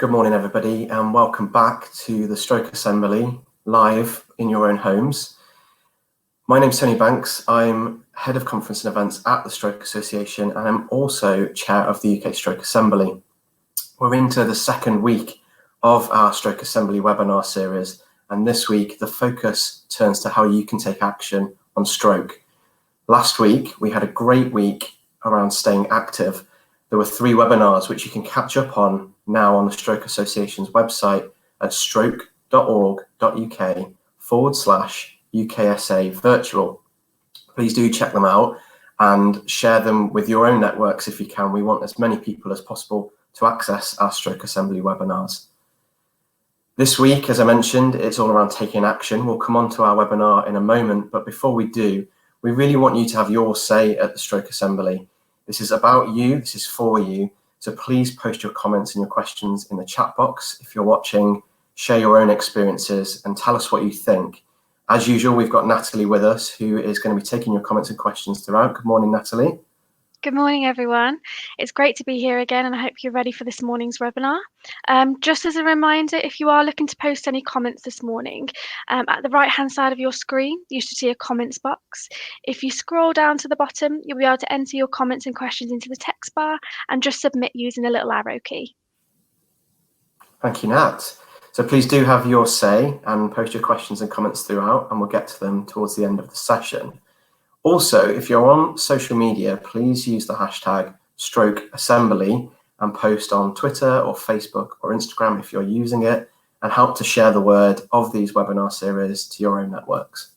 Good morning, everybody, and welcome back to the Stroke Assembly live in your own homes. My name's Tony Banks. I'm Head of Conference and Events at the Stroke Association, and I'm also Chair of the UK Stroke Assembly. We're into the second week of our Stroke Assembly webinar series, and this week the focus turns to how you can take action on stroke. Last week, we had a great week around staying active. There were 3 webinars which you can catch up on now on the Stroke Association's website at stroke.org.uk/UKSA virtual. Please do check them out and share them with your own networks if you can. We want as many people as possible to access our Stroke Assembly webinars. This week, as I mentioned, it's all around taking action. We'll come on to our webinar in a moment, but before we do, we really want you to have your say at the Stroke Assembly. This is about you, this is for you, so please post your comments and your questions in the chat box. If you're watching, share your own experiences and tell us what you think. As usual, we've got Natalie with us, who is going to be taking your comments and questions throughout. Good morning, Natalie. Good morning, everyone. It's great to be here again, and I hope you're ready for this morning's webinar. Just as a reminder, if you are looking to post any comments this morning, at the right-hand side of your screen, you should see a comments box. If you scroll down to the bottom, you'll be able to enter your comments and questions into the text bar and just submit using the little arrow key. Thank you, Nat. So please do have your say and post your questions and comments throughout, and we'll get to them towards the end of the session. Also, if you're on social media, please use the hashtag Stroke Assembly and post on Twitter or Facebook or Instagram if you're using it, and help to share the word of these webinar series to your own networks.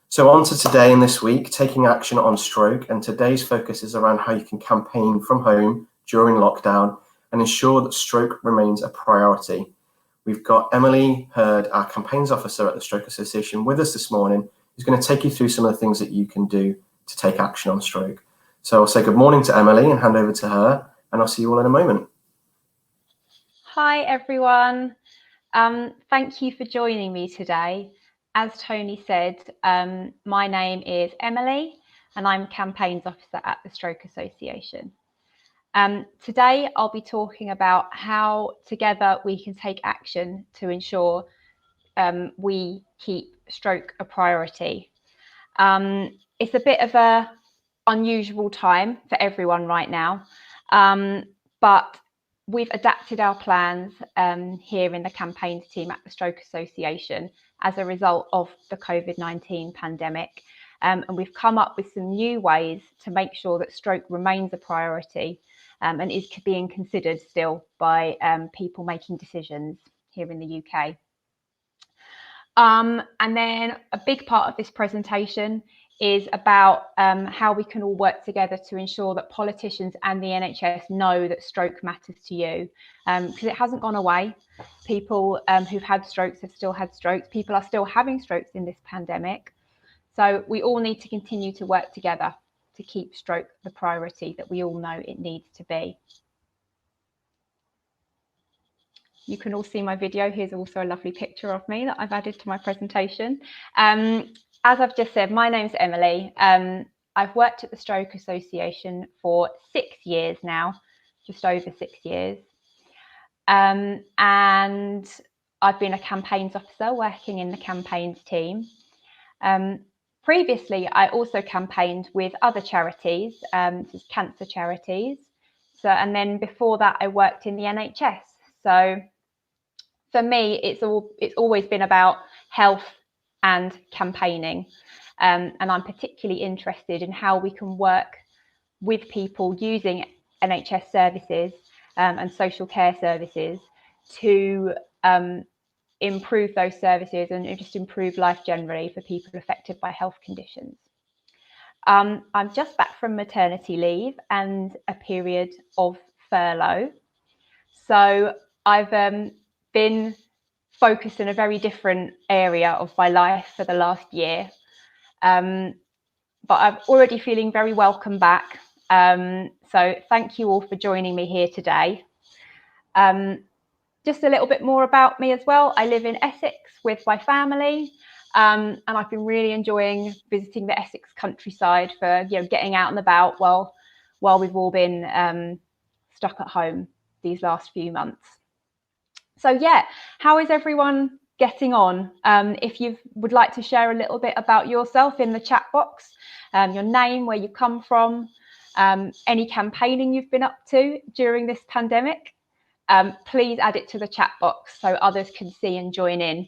So on to today and this week, taking action on stroke, and today's focus is around how you can campaign from home during lockdown and ensure that stroke remains a priority. We've got Emily Hurd, our campaigns officer at the Stroke Association, with us this morning, who's going to take you through some of the things that you can do to take action on stroke. So I'll say good morning to Emily and hand over to her, and I'll see you all in a moment. Hi, everyone. Thank you for joining me today. As Tony said, my name is Emily, and I'm Campaigns Officer at the Stroke Association. Today, I'll be talking about how together we can take action to ensure we keep stroke a priority. It's a bit of a unusual time for everyone right now, but we've adapted our plans here in the campaigns team at the Stroke Association as a result of the COVID-19 pandemic, and we've come up with some new ways to make sure that stroke remains a priority and is being considered still by people making decisions here in the UK. And then a big part of this presentation is about how we can all work together to ensure that politicians and the NHS know that stroke matters to you, because it hasn't gone away. People who've had strokes have still had strokes. People are still having strokes in this pandemic. So we all need to continue to work together to keep stroke the priority that we all know it needs to be. You can all see my video. Here's also a lovely picture of me that I've added to my presentation. As I've just said, my name's Emily. I've worked at the Stroke Association for 6 years now, just over 6 years. And I've been a campaigns officer working in the campaigns team. Previously, I also campaigned with other charities, cancer charities. And then before that, I worked in the NHS. So for me, it's always been about health and campaigning. And I'm particularly interested in how we can work with people using NHS services and social care services to improve those services and just improve life generally for people affected by health conditions. I'm just back from maternity leave and a period of furlough. So I've been focused in a very different area of my life for the last year. But I'm already feeling very welcome back. So thank you all for joining me here today. Just a little bit more about me as well. I live in Essex with my family, and I've been really enjoying visiting the Essex countryside for getting out and about while we've all been stuck at home these last few months. So yeah, how is everyone getting on? If you would like to share a little bit about yourself in the chat box, your name, where you come from, any campaigning you've been up to during this pandemic, please add it to the chat box so others can see and join in,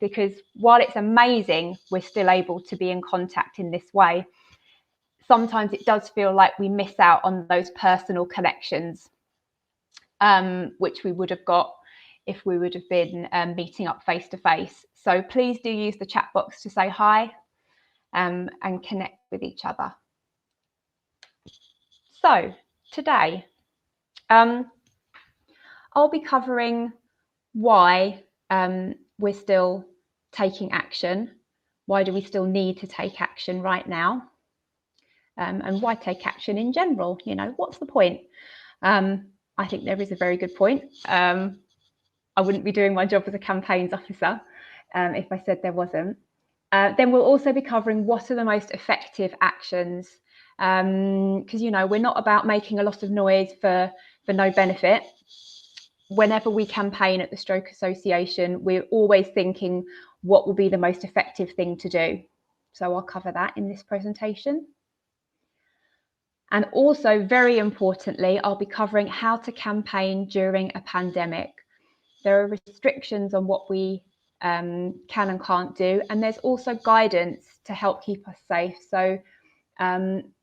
because while it's amazing we're still able to be in contact in this way, sometimes it does feel like we miss out on those personal connections, which we would have got if we would have been meeting up face to face. So please do use the chat box to say hi and connect with each other. So today, I'll be covering why we're still taking action. Why do we still need to take action right now? And why take action in general? You know, what's the point? I think there is a very good point. I wouldn't be doing my job as a campaigns officer if I said there wasn't. Then we'll also be covering what are the most effective actions, because, you know, we're not about making a lot of noise for no benefit. Whenever we campaign at the Stroke Association, we're always thinking what will be the most effective thing to do. So I'll cover that in this presentation. And also, very importantly, I'll be covering how to campaign during a pandemic. There are restrictions on what we can and can't do, and there's also guidance to help keep us safe. So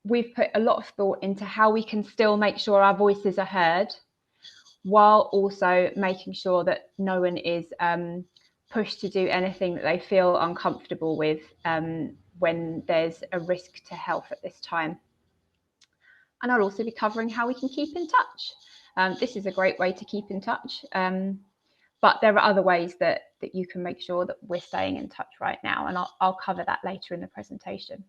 we've put a lot of thought into how we can still make sure our voices are heard, while also making sure that no one is pushed to do anything that they feel uncomfortable with when there's a risk to health at this time. And I'll also be covering how we can keep in touch. This is a great way to keep in touch, but there are other ways that you can make sure that we're staying in touch right now, and I'll cover that later in the presentation.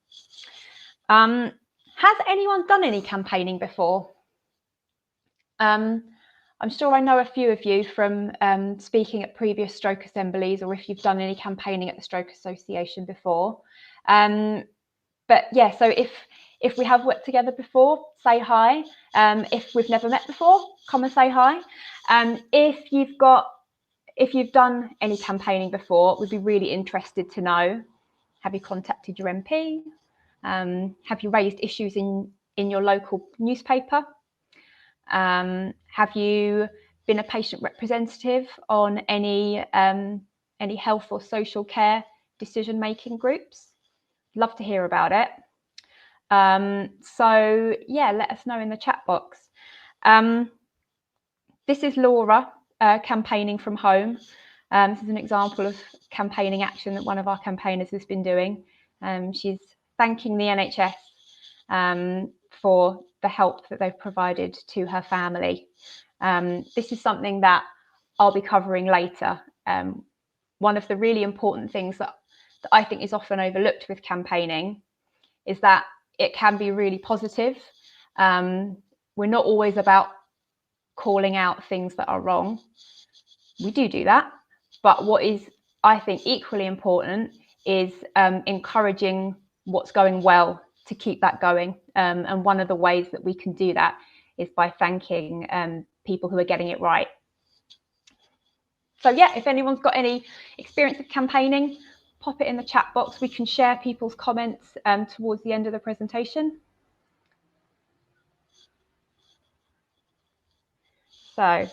Has anyone done any campaigning before? I'm sure I know a few of you from speaking at previous stroke assemblies, or if you've done any campaigning at the Stroke Association before. But yeah, so if we have worked together before, say hi. If we've never met before, come and say hi. If you've done any campaigning before, we'd be really interested to know. Have you contacted your MP? Have you raised issues in your local newspaper? Have you been a patient representative on any health or social care decision-making groups? Love to hear about it. So yeah, let us know in the chat box. This is Laura campaigning from home. This is an example of campaigning action that one of our campaigners has been doing. She's thanking the NHS for the help that they've provided to her family. This is something that I'll be covering later. One of the really important things that I think is often overlooked with campaigning is that it can be really positive. We're not always about calling out things that are wrong. We do that, but what is, I think, equally important is encouraging what's going well to keep that going. And one of the ways that we can do that is by thanking people who are getting it right. So yeah, if anyone's got any experience of campaigning, pop it in the chat box. We can share people's comments towards the end of the presentation. So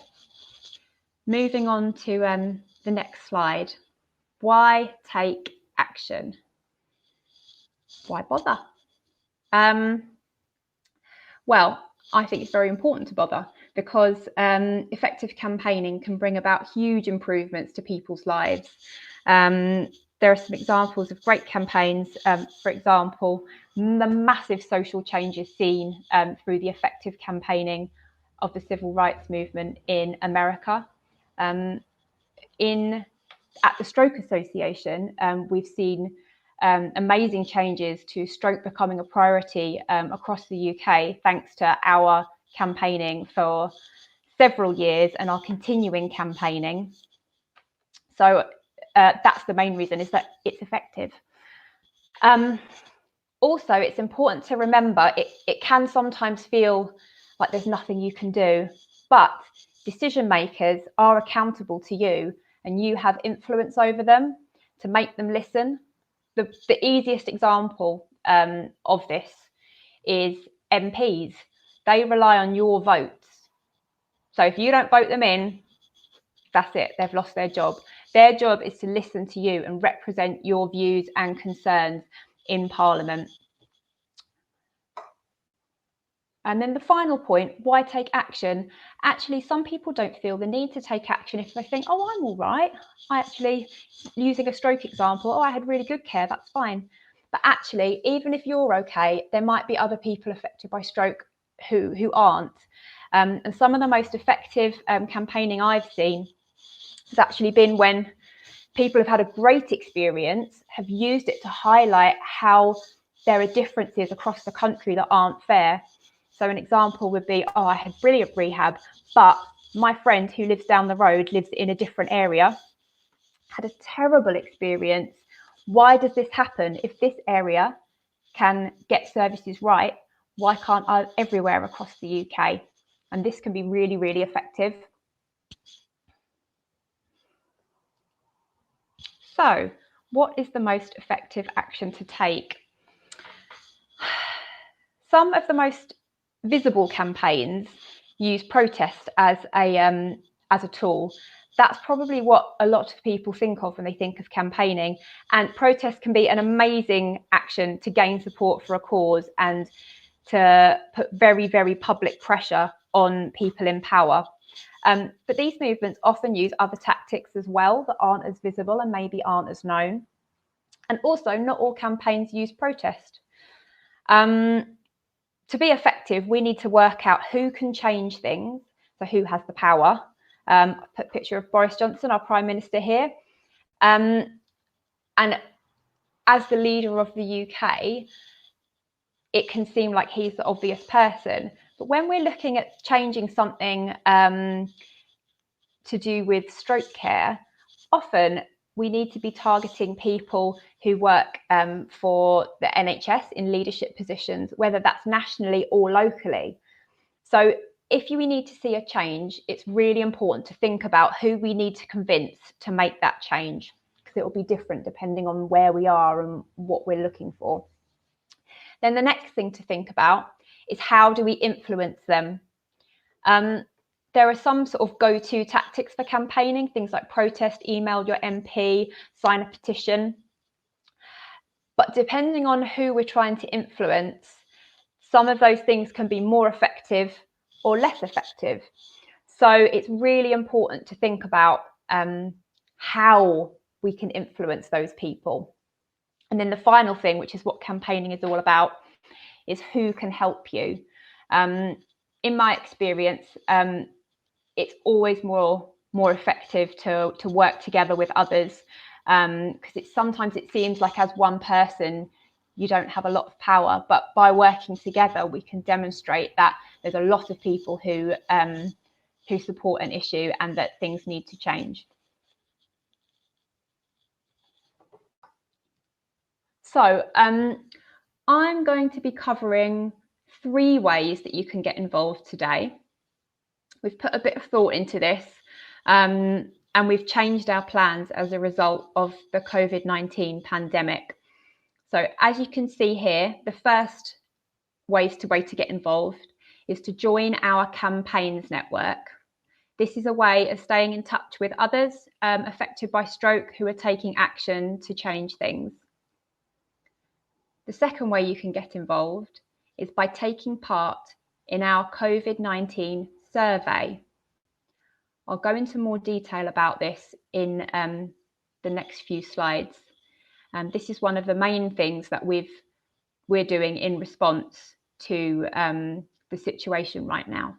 moving on to the next slide. Why take action? Why bother? Well, I think it's very important to bother because effective campaigning can bring about huge improvements to people's lives. There are some examples of great campaigns. For example, the massive social changes seen through the effective campaigning of the civil rights movement in America. At the Stroke Association, we've seen amazing changes to stroke becoming a priority across the UK, thanks to our campaigning for several years and our continuing campaigning. So that's the main reason, is that it's effective. Also, it's important to remember it can sometimes feel like there's nothing you can do, but decision makers are accountable to you and you have influence over them to make them listen. The easiest example of this is MPs. They rely on your votes. So if you don't vote them in, that's it, they've lost their job. Their job is to listen to you and represent your views and concerns in Parliament. And then the final point, why take action? Actually, some people don't feel the need to take action if they think, oh, I'm all right. I actually, using a stroke example, oh, I had really good care, that's fine. But actually, even if you're okay, there might be other people affected by stroke who aren't. And some of the most effective campaigning I've seen has actually been when people have had a great experience, have used it to highlight how there are differences across the country that aren't fair. So an example would be, oh, I had brilliant rehab, but my friend who lives down the road lives in a different area, had a terrible experience. Why does this happen? If this area can get services right, why can't I everywhere across the UK? And this can be really, really effective. So, what is the most effective action to take? Some of the most visible campaigns use protest as a tool. That's probably what a lot of people think of when they think of campaigning. And protest can be an amazing action to gain support for a cause and to put very, very public pressure on people in power. But these movements often use other tactics as well that aren't as visible and maybe aren't as known. And also, not all campaigns use protest. To be effective, we need to work out who can change things, so who has the power. I put a picture of Boris Johnson, our Prime Minister, here. And as the leader of the UK, it can seem like he's the obvious person. But when we're looking at changing something to do with stroke care, often we need to be targeting people who work for the NHS in leadership positions, whether that's nationally or locally. So if we need to see a change, it's really important to think about who we need to convince to make that change, because it will be different depending on where we are and what we're looking for. Then the next thing to think about is, how do we influence them? There are some sort of go-to tactics for campaigning, things like protest, email your MP, sign a petition. But depending on who we're trying to influence, some of those things can be more effective or less effective. So it's really important to think about how we can influence those people. And then the final thing, which is what campaigning is all about, is who can help you. In my experience, it's always more effective to work together with others, because sometimes it seems like as one person you don't have a lot of power, but by working together we can demonstrate that there's a lot of people who support an issue and that things need to change. So I'm going to be covering 3 ways that you can get involved today. We've put a bit of thought into this, and we've changed our plans as a result of the COVID-19 pandemic. So as you can see here, the first way to get involved is to join our campaigns network. This is a way of staying in touch with others affected by stroke who are taking action to change things. The second way you can get involved is by taking part in our COVID-19 survey. I'll go into more detail about this in the next few slides. This is one of the main things that we're doing in response to the situation right now.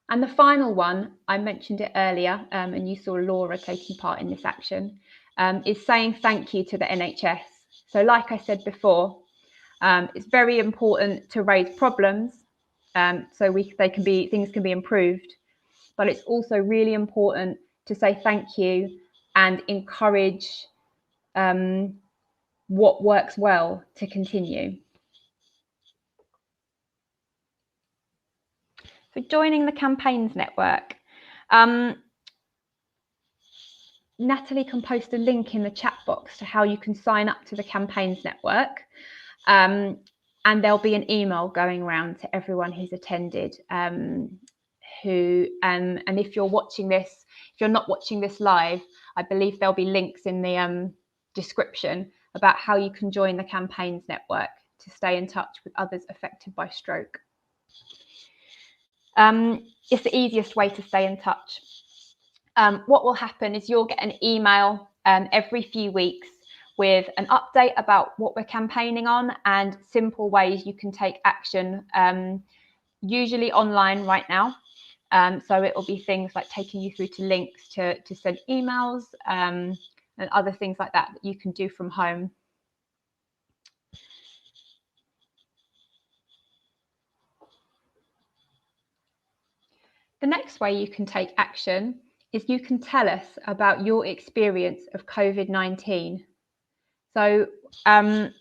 And the final one, I mentioned it earlier, and you saw Laura taking part in this action, is saying thank you to the NHS. So like I said before, it's very important to raise problems so things can be improved. But it's also really important to say thank you and encourage what works well to continue. So for joining the Campaigns Network. Natalie can post a link in the chat box to how you can sign up to the Campaigns Network. And there'll be an email going around to everyone who's attended. And if you're watching this, if you're not watching this live, I believe there'll be links in the description about how you can join the Campaigns Network to stay in touch with others affected by stroke. It's the easiest way to stay in touch. What will happen is you'll get an email every few weeks with an update about what we're campaigning on and simple ways you can take action, usually online right now. So it will be things like taking you through to links to send emails and other things like that that you can do from home. The next way you can take action is you can tell us about your experience of COVID-19. So, and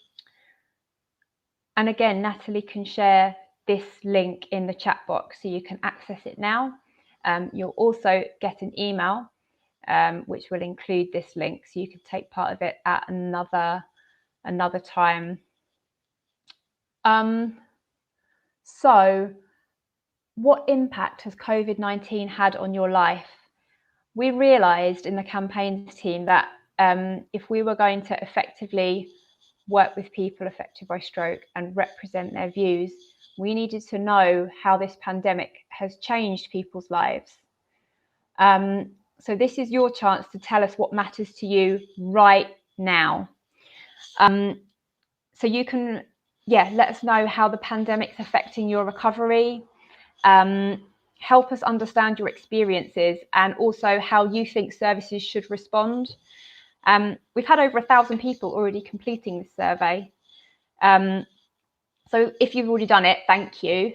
again, Natalie can share this link in the chat box so you can access it now. You'll also get an email which will include this link so you can take part of it at another time. So what impact has COVID-19 had on your life? We realised in the campaigns team that if we were going to effectively work with people affected by stroke and represent their views, we needed to know how this pandemic has changed people's lives. So this is your chance to tell us what matters to you right now. So you can, let us know how the pandemic's affecting your recovery, help us understand your experiences and also how you think services should respond. We've had over 1,000 people already completing this survey. So if you've already done it, thank you.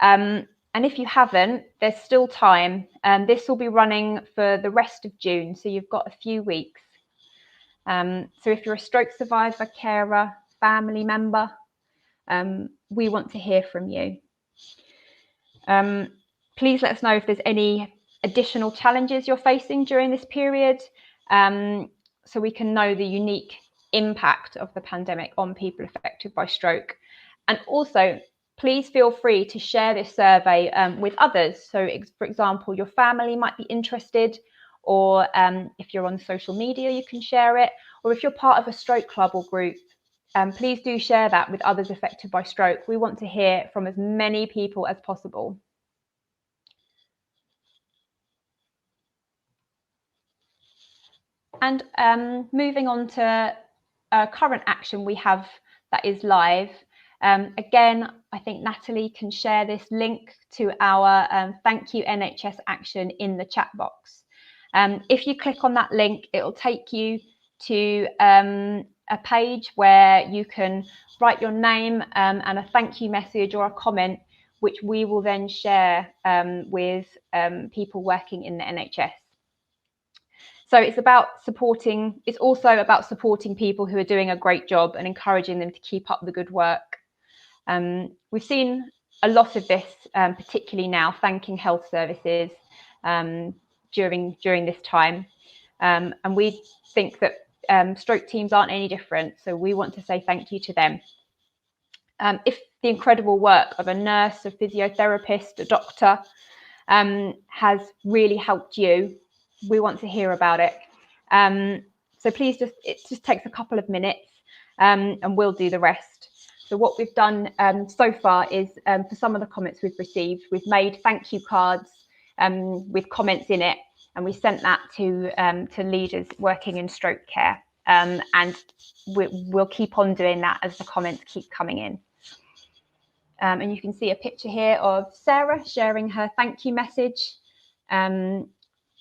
And if you haven't, there's still time. This will be running for the rest of June, so you've got a few weeks. So if you're a stroke survivor, carer, family member, we want to hear from you. Please let us know if there's any additional challenges you're facing during this period, so we can know the unique impact of the pandemic on people affected by stroke. And also, please feel free to share this survey with others. So, for example, your family might be interested, or if you're on social media, you can share it. Or if you're part of a stroke club or group, please do share that with others affected by stroke. We want to hear from as many people as possible. And moving on to current action we have that is live. Again, I think Natalie can share this link to our Thank You NHS action in the chat box. If you click on that link, it will take you to a page where you can write your name and a thank you message or a comment, which we will then share with people working in the NHS. So it's also about supporting people who are doing a great job and encouraging them to keep up the good work. We've seen a lot of this, particularly now, thanking health services during this time. And we think that stroke teams aren't any different, so we want to say thank you to them. If the incredible work of a nurse, a physiotherapist, a doctor has really helped you, we want to hear about it. So please it just takes a couple of minutes and we'll do the rest. So what we've done so far is for some of the comments we've received, we've made thank you cards with comments in it, and we sent that to leaders working in stroke care. And we'll keep on doing that as the comments keep coming in. And you can see a picture here of Sarah sharing her thank you message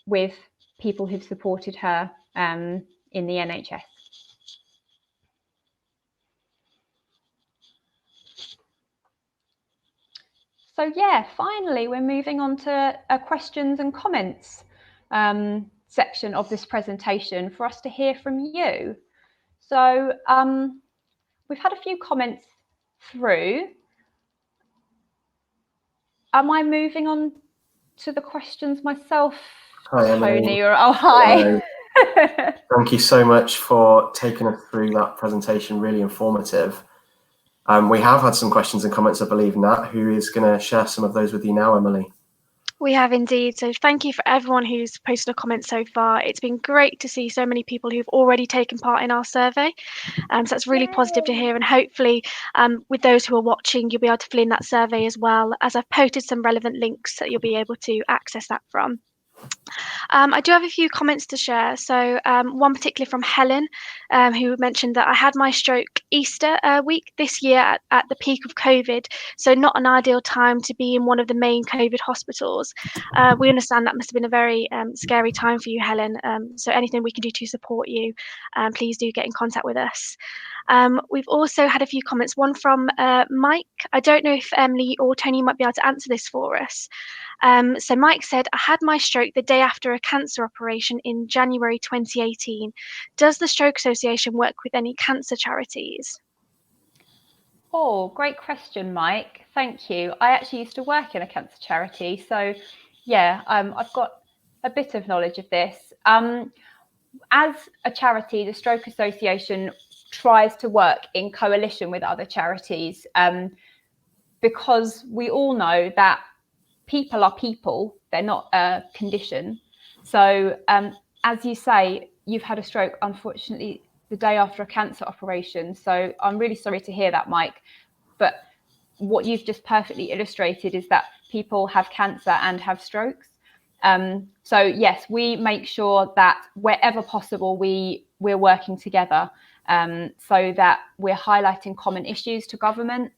with people who've supported her in the NHS. So finally, we're moving on to a questions and comments section of this presentation for us to hear from you. So we've had a few comments through. am I moving on to the questions myself, Hi, Emily. Tony? Or oh, hi. Thank you so much for taking us through that presentation. Really informative. We have had some questions and comments, I believe, Nat, who is going to share some of those with you now, Emily. We have indeed. So thank you for everyone who's posted a comment so far. It's been great to see so many people who've already taken part in our survey. So that's really positive to hear. And hopefully with those who are watching, you'll be able to fill in that survey as well, as I've posted some relevant links that you'll be able to access that from. I do have a few comments to share. So one particularly from Helen, who mentioned that I had my stroke Easter week this year at the peak of COVID. So not an ideal time to be in one of the main COVID hospitals. We understand that must have been a very scary time for you, Helen. So anything we can do to support you, please do get in contact with us. We've also had a few comments, one from Mike. I don't know if Emily or Tony might be able to answer this for us. So Mike said, I had my stroke the day after a cancer operation in January 2018. Does the Stroke Association work with any cancer charities? Oh, great question, Mike. Thank you. I actually used to work in a cancer charity. So yeah, I've got a bit of knowledge of this. As a charity, the Stroke Association tries to work in coalition with other charities because we all know that people are people, they're not a condition. So as you say, you've had a stroke, unfortunately, the day after a cancer operation. So I'm really sorry to hear that, Mike. But what you've just perfectly illustrated is that people have cancer and have strokes. So yes, we make sure that wherever possible, we're working together so that we're highlighting common issues to government,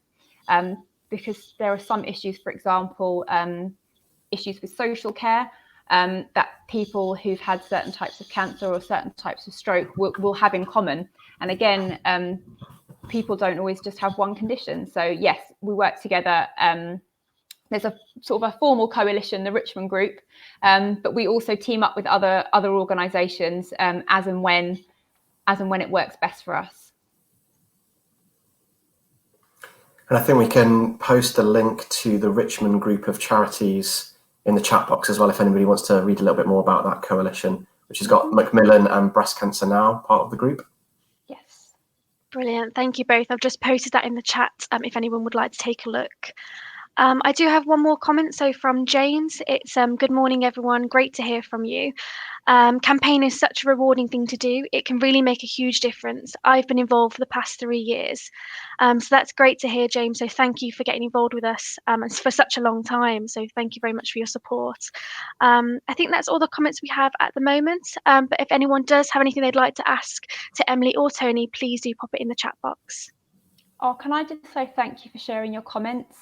because there are some issues, for example, issues with social care that people who've had certain types of cancer or certain types of stroke will have in common. And again, people don't always just have one condition. So yes, we work together. There's a sort of a formal coalition, the Richmond Group, but we also team up with other organisations as and when it works best for us. And I think we can post a link to the Richmond Group of charities in the chat box as well, if anybody wants to read a little bit more about that coalition, which has got Macmillan and Breast Cancer Now part of the group. Yes. Brilliant. Thank you both. I've just posted that in the chat if anyone would like to take a look. I do have one more comment. So from James, it's good morning, everyone. Great to hear from you. Campaign is such a rewarding thing to do. It can really make a huge difference. I've been involved for the past 3 years. So that's great to hear, James. So thank you for getting involved with us for such a long time. So thank you very much for your support. I think that's all the comments we have at the moment. But if anyone does have anything they'd like to ask to Emily or Tony, please do pop it in the chat box. Oh, can I just say thank you for sharing your comments?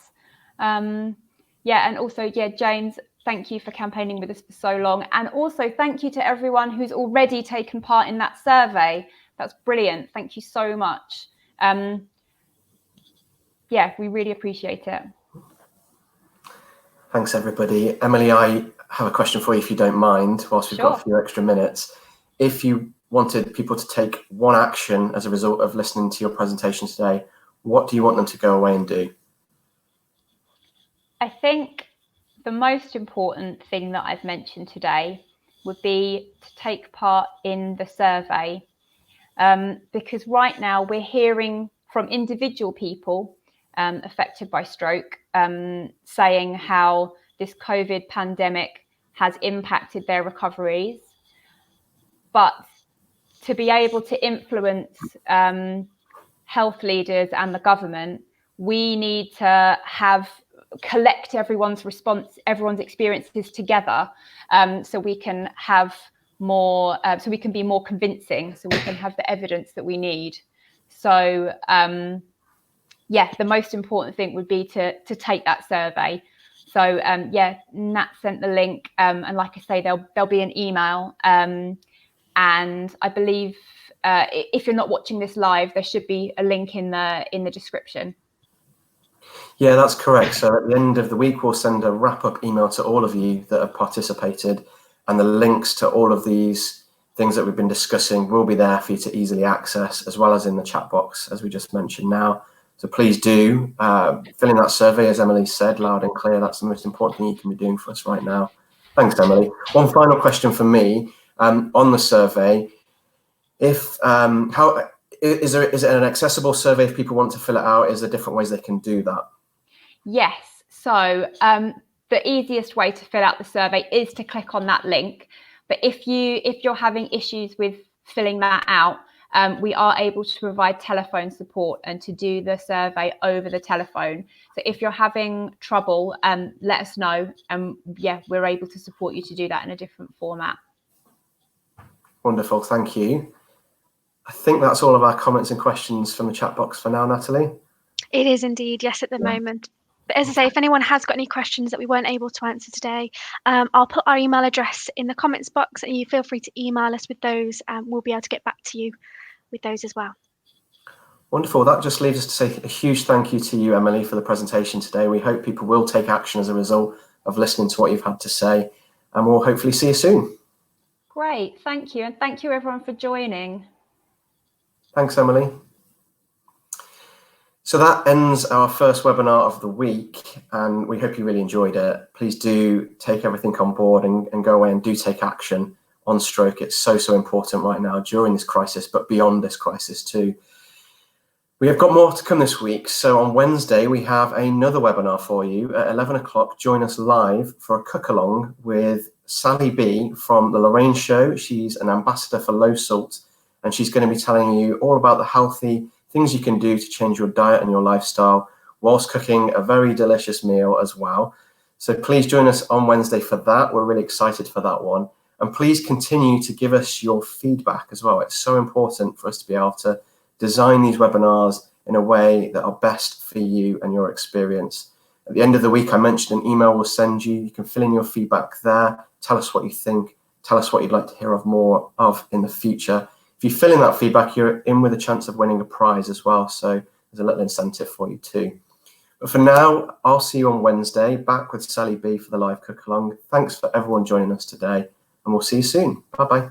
Yeah, and also, yeah, James, thank you for campaigning with us for so long. And also thank you to everyone who's already taken part in that survey. That's brilliant. Thank you so much. Yeah, we really appreciate it. Thanks, everybody. Emily, I have a question for you, if you don't mind, whilst we've got a few extra minutes. If you wanted people to take one action as a result of listening to your presentation today, what do you want them to go away and do? I think the most important thing that I've mentioned today would be to take part in the survey, because right now we're hearing from individual people affected by stroke saying how this COVID pandemic has impacted their recoveries. But to be able to influence health leaders and the government, we need to collect everyone's experiences together, so we can have more, so we can be more convincing, so we can have the evidence that we need. So yeah, the most important thing would be to take that survey. So yeah, Nat sent the link, and like I say, there'll be an email, and I believe if you're not watching this live, there should be a link in the description. Yeah, that's correct. So at the end of the week, we'll send a wrap-up email to all of you that have participated, and the links to all of these things that we've been discussing will be there for you to easily access, as well as in the chat box, as we just mentioned now. So please do fill in that survey, as Emily said, loud and clear. That's the most important thing you can be doing for us right now. Thanks, Emily. One final question for me on the survey. If is it an accessible survey if people want to fill it out? Is there different ways they can do that? Yes. So the easiest way to fill out the survey is to click on that link. But if you're having issues with filling that out, we are able to provide telephone support and to do the survey over the telephone. So if you're having trouble, let us know, and yeah, we're able to support you to do that in a different format. Wonderful, thank you. I think that's all of our comments and questions from the chat box for now, Natalie. It is indeed, yes, at the moment. But as I say, if anyone has got any questions that we weren't able to answer today, I'll put our email address in the comments box, and you feel free to email us with those, and we'll be able to get back to you with those as well. Wonderful. That just leaves us to say a huge thank you to you, Emily, for the presentation today. We hope people will take action as a result of listening to what you've had to say, and we'll hopefully see you soon. Great, thank you, and thank you everyone for joining. Thanks, Emily. So that ends our first webinar of the week, and we hope you really enjoyed it. Please do take everything on board and go away and do take action on stroke. It's so important right now during this crisis, but beyond this crisis too. We have got more to come this week. So on Wednesday, we have another webinar for you at 11 o'clock. Join us live for a cook along with Sally B from the Lorraine Show. She's an ambassador for low salt, and she's going to be telling you all about the healthy things you can do to change your diet and your lifestyle whilst cooking a very delicious meal as well. So please join us on Wednesday for that. We're really excited for that one. And please continue to give us your feedback as well. It's so important for us to be able to design these webinars in a way that are best for you and your experience. At the end of the week, I mentioned an email we'll send you. You can fill in your feedback there. Tell us what you think. Tell us what you'd like to hear of more of in the future. If you fill in that feedback, you're in with a chance of winning a prize as well. So there's a little incentive for you too. But for now, I'll see you on Wednesday, back with Sally B for the live cook along. Thanks for everyone joining us today, and we'll see you soon. Bye-bye.